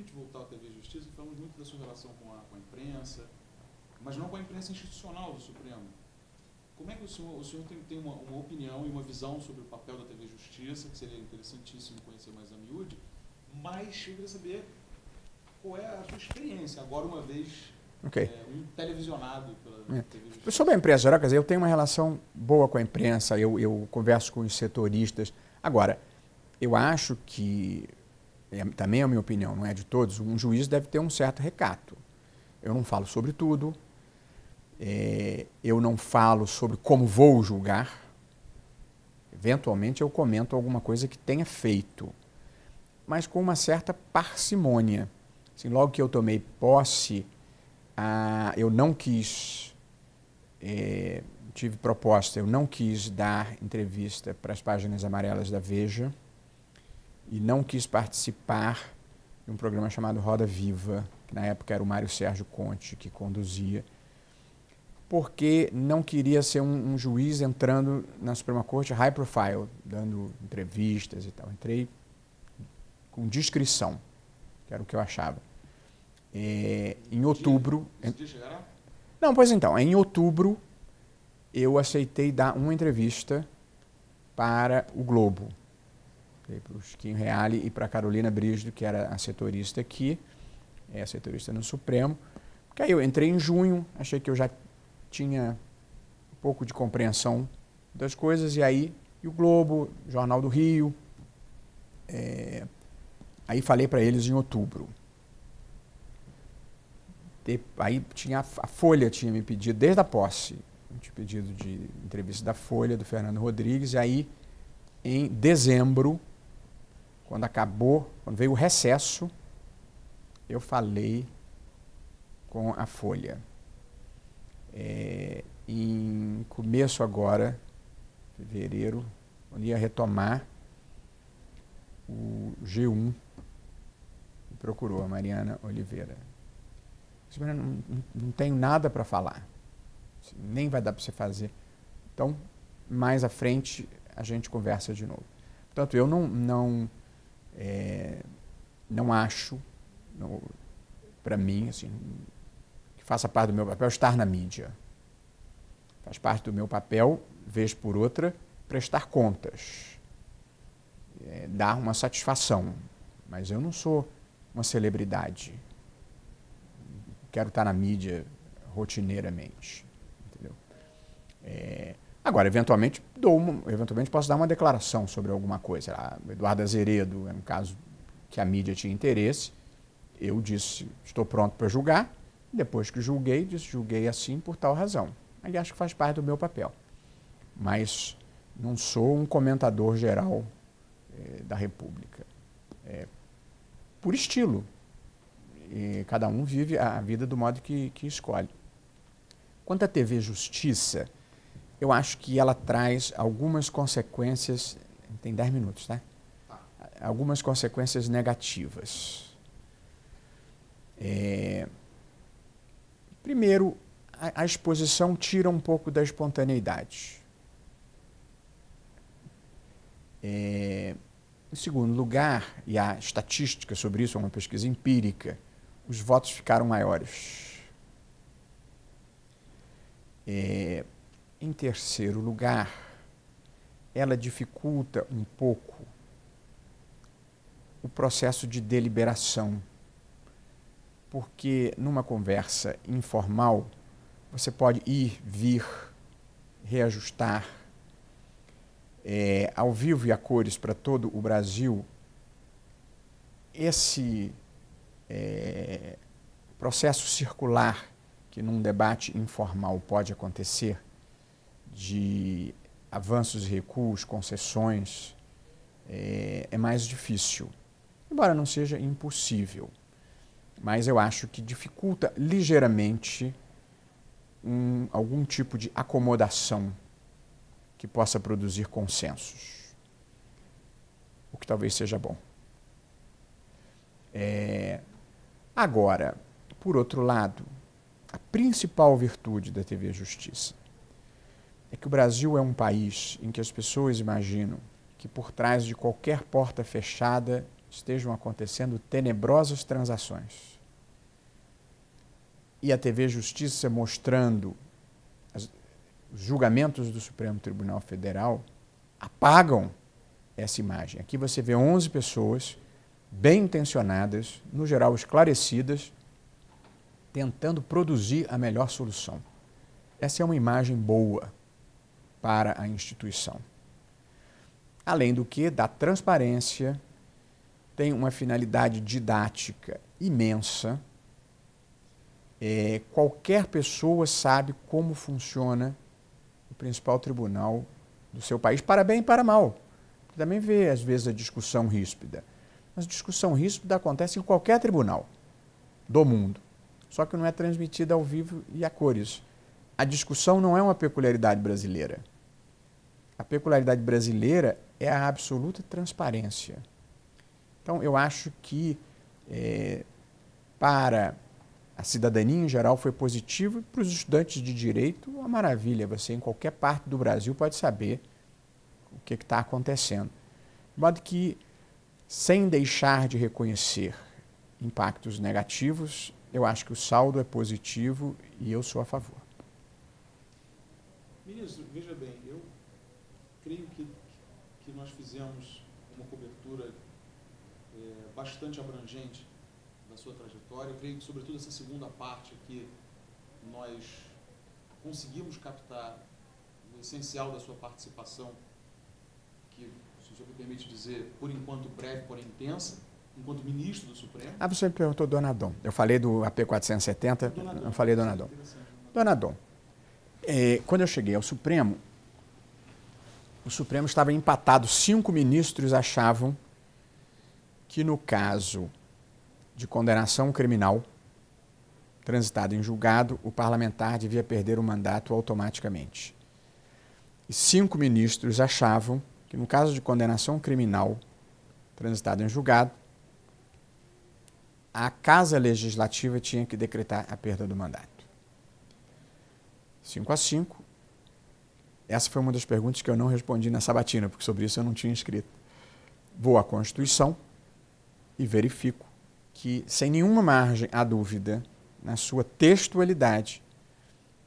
permite voltar à TV Justiça, falamos muito da sua relação com a imprensa, mas não com a imprensa institucional do Supremo. Como é que o senhor tem uma opinião e uma visão sobre o papel da TV Justiça, que seria interessantíssimo conhecer mais a miúde, mas eu queria saber qual é a sua experiência, agora uma vez um televisionado pela TV Justiça. Sobre a imprensa geral, quer dizer, eu tenho uma relação boa com a imprensa, eu converso com os setoristas. Agora, eu acho que, também é a minha opinião, não é de todos, um juiz deve ter um certo recato. Eu não falo sobre tudo, eu não falo sobre como vou julgar. Eventualmente eu comento alguma coisa que tenha feito, mas com uma certa parcimônia. Assim, logo que eu tomei posse, eu não quis, tive proposta, eu não quis dar entrevista para as páginas amarelas da Veja e não quis participar de um programa chamado Roda Viva, que na época era o Mário Sérgio Conte que conduzia, porque não queria ser um juiz entrando na Suprema Corte high profile, dando entrevistas e tal. Entrei com discrição, que era o que eu achava. Em outubro... Não, pois então, em outubro eu aceitei dar uma entrevista para o Globo, para o Chiquinho Reale e para a Carolina Brígido, que era a setorista aqui, a setorista no Supremo. Porque aí eu entrei em junho, achei que eu já tinha um pouco de compreensão das coisas, e o Globo, Jornal do Rio, aí falei para eles em outubro. Aí a Folha tinha me pedido, desde a posse, tinha pedido de entrevista da Folha, do Fernando Rodrigues, e aí em dezembro, quando veio o recesso, eu falei com a Folha. Em começo agora, fevereiro, eu ia retomar, o G1 me procurou, a Mariana Oliveira. Não tenho nada para falar, nem vai dar para você fazer. Então, mais à frente, a gente conversa de novo. Portanto, eu não acho, para mim, assim, que faça parte do meu papel estar na mídia. Faz parte do meu papel, vez por outra, prestar contas, dar uma satisfação. Mas eu não sou uma celebridade. Quero estar na mídia rotineiramente. Entendeu? Agora, eventualmente posso dar uma declaração sobre alguma coisa. O Eduardo Azeredo é um caso que a mídia tinha interesse. Eu disse, estou pronto para julgar. Depois que julguei, julguei assim por tal razão. Aí acho que faz parte do meu papel. Mas não sou um comentador geral da República. Por estilo. E cada um vive a vida do modo que escolhe. Quanto à TV Justiça, eu acho que ela traz algumas consequências... Tem 10 minutos, tá? Algumas consequências negativas. Primeiro, a exposição tira um pouco da espontaneidade. Em segundo lugar, e há estatística sobre isso, é uma pesquisa empírica, os votos ficaram maiores. Em terceiro lugar, ela dificulta um pouco o processo de deliberação, porque numa conversa informal, você pode ir, vir, reajustar. Ao vivo e a cores para todo o Brasil, esse processo circular que num debate informal pode acontecer, de avanços e recuos, concessões, é mais difícil. Embora não seja impossível, mas eu acho que dificulta ligeiramente algum tipo de acomodação que possa produzir consensos, o que talvez seja bom. Agora, por outro lado, a principal virtude da TV Justiça é que o Brasil é um país em que as pessoas imaginam que por trás de qualquer porta fechada estejam acontecendo tenebrosas transações. E a TV Justiça mostrando os julgamentos do Supremo Tribunal Federal apagam essa imagem. Aqui você vê 11 pessoas bem intencionadas, no geral esclarecidas, tentando produzir a melhor solução. Essa é uma imagem boa para a instituição. Além do que, da transparência, tem uma finalidade didática imensa. Qualquer pessoa sabe como funciona o principal tribunal do seu país, para bem e para mal. Também vê, às vezes, a discussão ríspida. Mas a discussão ríspida acontece em qualquer tribunal do mundo, só que não é transmitida ao vivo e a cores. A discussão não é uma peculiaridade brasileira. A peculiaridade brasileira é a absoluta transparência. Então, eu acho que para a cidadania em geral foi positivo e para os estudantes de direito, uma maravilha. Você, em qualquer parte do Brasil, pode saber o que está acontecendo. De modo que, sem deixar de reconhecer impactos negativos, eu acho que o saldo é positivo e eu sou a favor. Ministro, veja bem, eu creio que nós fizemos uma cobertura bastante abrangente da sua trajetória. Eu creio que, sobretudo, essa segunda parte aqui, nós conseguimos captar o essencial da sua participação, que, se o senhor me permite dizer, por enquanto breve, porém intensa, enquanto ministro do Supremo. Você me perguntou Donadon. Eu falei do AP 470, não falei Donadon. Donadon. Quando eu cheguei ao Supremo, o Supremo estava empatado. 5 ministros achavam que, no caso de condenação criminal transitada em julgado, o parlamentar devia perder o mandato automaticamente. E 5 ministros achavam que, no caso de condenação criminal transitada em julgado, a Casa Legislativa tinha que decretar a perda do mandato. 5-5. Essa foi uma das perguntas que eu não respondi na sabatina, porque sobre isso eu não tinha escrito. Vou à Constituição e verifico que, sem nenhuma margem à dúvida, na sua textualidade,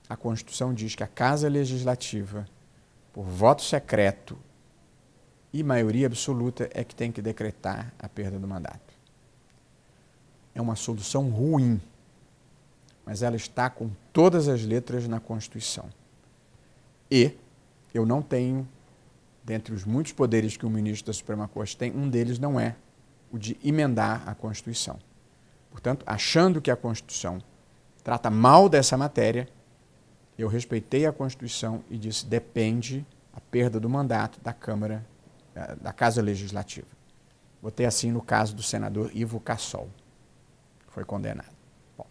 a Constituição diz que a Casa Legislativa, por voto secreto e maioria absoluta, é que tem que decretar a perda do mandato. É uma solução ruim, mas ela está com todas as letras na Constituição. E eu não tenho, dentre os muitos poderes que o ministro da Suprema Corte tem, um deles não é o de emendar a Constituição. Portanto, achando que a Constituição trata mal dessa matéria, eu respeitei a Constituição e disse: depende a perda do mandato da Câmara, da Casa Legislativa. Botei assim no caso do senador Ivo Cassol, que foi condenado. Bom,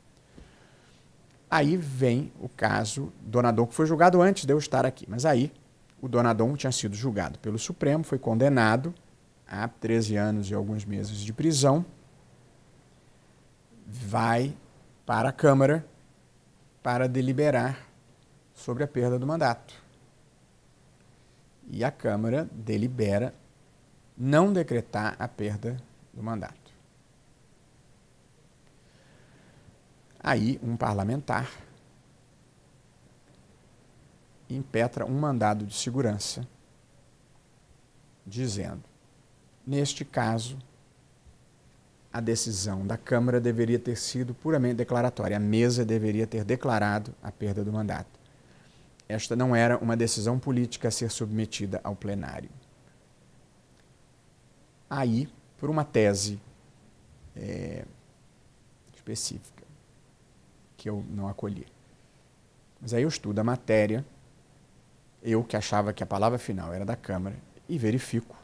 aí vem o caso Donadon, que foi julgado antes de eu estar aqui, mas aí o Donadon tinha sido julgado pelo Supremo, foi condenado a 13 anos e alguns meses de prisão, vai para a Câmara para deliberar sobre a perda do mandato. E a Câmara delibera não decretar a perda do mandato. Aí um parlamentar impetra um mandado de segurança dizendo: neste caso, a decisão da Câmara deveria ter sido puramente declaratória. A mesa deveria ter declarado a perda do mandato. Esta não era uma decisão política a ser submetida ao plenário. Aí, por uma tese específica, que eu não acolhi. Mas aí eu estudo a matéria, eu que achava que a palavra final era da Câmara, e verifico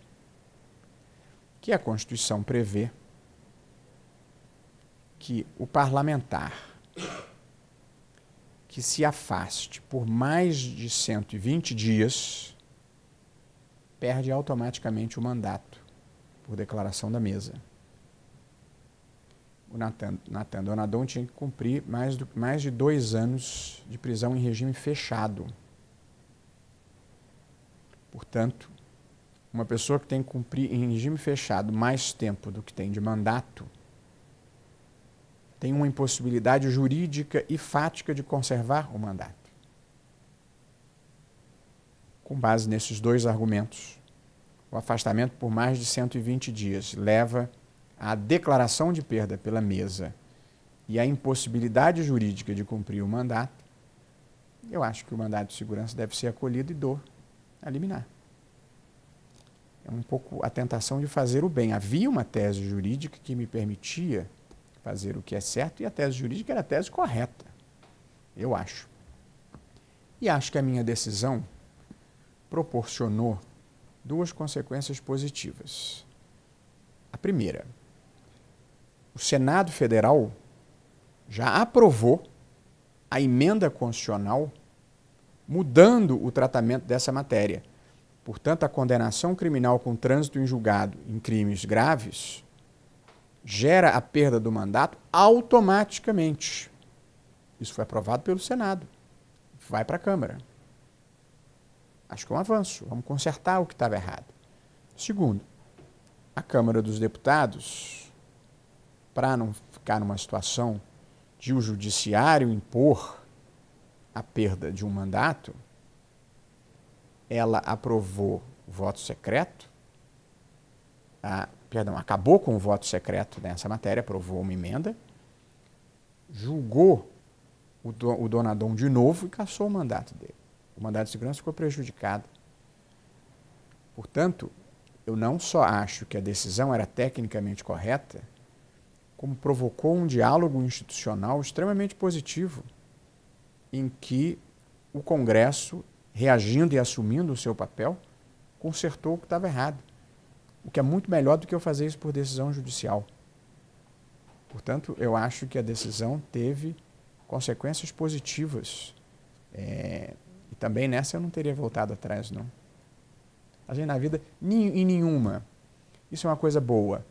que a Constituição prevê que o parlamentar que se afaste por mais de 120 dias perde automaticamente o mandato por declaração da mesa. O Nathan Donadon tinha que cumprir mais de 2 anos de prisão em regime fechado. Portanto, uma pessoa que tem que cumprir em regime fechado mais tempo do que tem de mandato, tem uma impossibilidade jurídica e fática de conservar o mandato. Com base nesses dois argumentos, o afastamento por mais de 120 dias leva à declaração de perda pela mesa e à impossibilidade jurídica de cumprir o mandato. Eu acho que o mandado de segurança deve ser acolhido e dou a liminar. É um pouco a tentação de fazer o bem. Havia uma tese jurídica que me permitia fazer o que é certo e a tese jurídica era a tese correta, eu acho. E acho que a minha decisão proporcionou duas consequências positivas. A primeira, o Senado Federal já aprovou a emenda constitucional mudando o tratamento dessa matéria. Portanto, a condenação criminal com trânsito em julgado em crimes graves gera a perda do mandato automaticamente. Isso foi aprovado pelo Senado. Vai para a Câmara. Acho que é um avanço. Vamos consertar o que estava errado. Segundo, a Câmara dos Deputados, para não ficar numa situação de o judiciário impor a perda de um mandato, ela aprovou o voto secreto, acabou com o voto secreto nessa matéria, aprovou uma emenda, julgou o Donadon de novo e cassou o mandato dele. O mandato de segurança ficou prejudicado. Portanto, eu não só acho que a decisão era tecnicamente correta, como provocou um diálogo institucional extremamente positivo, em que o Congresso, reagindo e assumindo o seu papel, consertou o que estava errado. O que é muito melhor do que eu fazer isso por decisão judicial. Portanto, eu acho que a decisão teve consequências positivas. E também nessa eu não teria voltado atrás, não. A gente na vida, em nenhuma. Isso é uma coisa boa.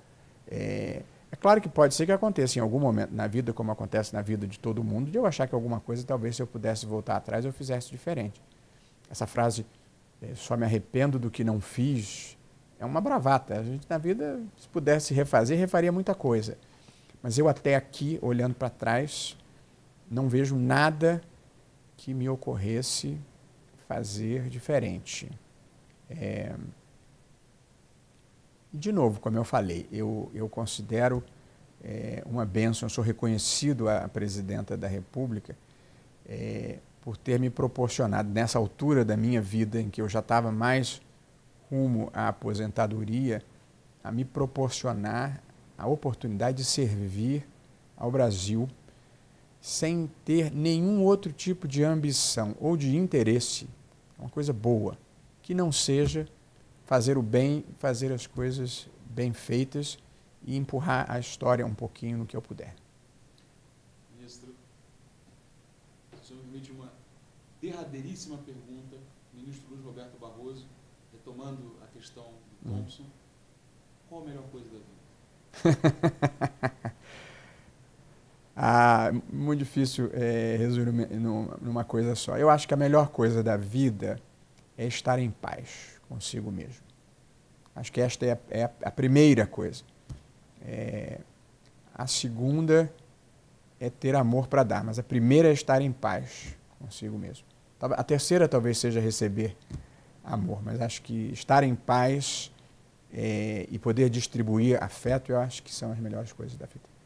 É claro que pode ser que aconteça em algum momento na vida, como acontece na vida de todo mundo, de eu achar que alguma coisa, talvez se eu pudesse voltar atrás, eu fizesse diferente. Essa frase, só me arrependo do que não fiz, é uma bravata. A gente na vida, se pudesse refazer, refaria muita coisa. Mas eu até aqui, olhando para trás, não vejo nada que me ocorresse fazer diferente. De novo, como eu falei, eu considero uma bênção, eu sou reconhecido à presidenta da República por ter me proporcionado, nessa altura da minha vida, em que eu já estava mais rumo à aposentadoria, a me proporcionar a oportunidade de servir ao Brasil sem ter nenhum outro tipo de ambição ou de interesse, uma coisa boa, que não seja fazer o bem, fazer as coisas bem feitas e empurrar a história um pouquinho no que eu puder. Ministro, o senhor me permite uma derradeiríssima pergunta, ministro Luiz Roberto Barroso, retomando a questão do Thompson, qual a melhor coisa da vida? Muito difícil resumir numa coisa só. Eu acho que a melhor coisa da vida é estar em paz consigo mesmo. Acho que esta é a primeira coisa. A segunda é ter amor para dar, mas a primeira é estar em paz consigo mesmo. A terceira talvez seja receber amor, mas acho que estar em paz e poder distribuir afeto, eu acho que são as melhores coisas da vida.